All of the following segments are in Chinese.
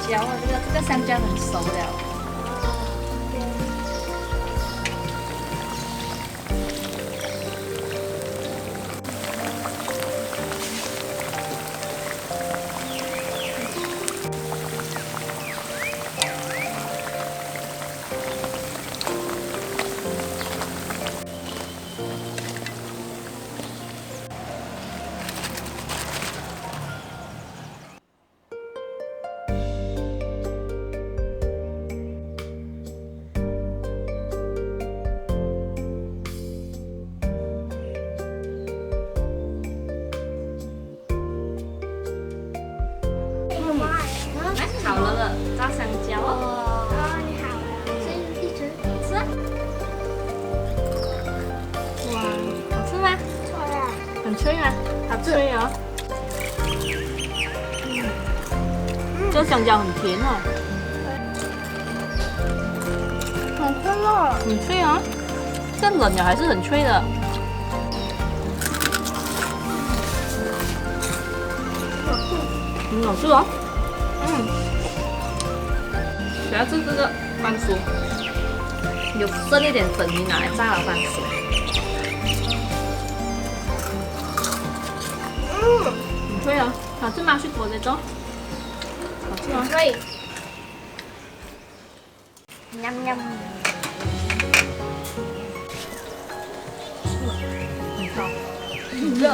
椒啊，这个香蕉很熟了。好了，炸香蕉哦。你好了，先一直吃啊。哇，好吃吗？错了，很脆吗？好脆哦。这个香蕉很甜哦，好脆哦！很脆啊，这冷了还是很脆的。很好吃哦。主要是这个番薯有剩一点粉泥拿来炸了番薯。很脆哦，好吃吗？去锅这种，好吃吗？脆。喵喵。很好，很热。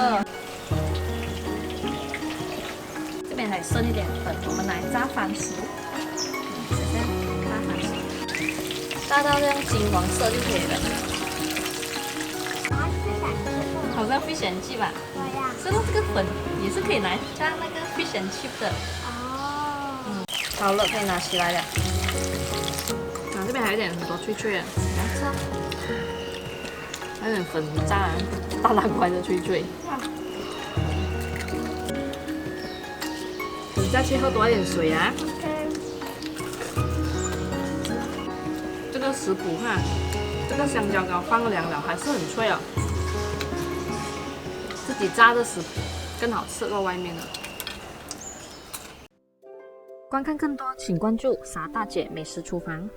这边还剩一点粉，我们来炸番薯。直接炸番薯，炸到这样金黄色就可以了。好像 fish and chip 吧？对呀。是不？这个粉也是可以拿炸那个 fish and chip 的。哦。好了，可以拿起来了。这边还有点很多脆脆的，来吃啊！还有点粉炸大南瓜的脆脆。你再去喝多一点水啊！这个食谱哈，这个香蕉糕放凉了还是很脆哦。自己炸的食谱更好吃过外面的。观看更多，请关注傻大姐美食厨房。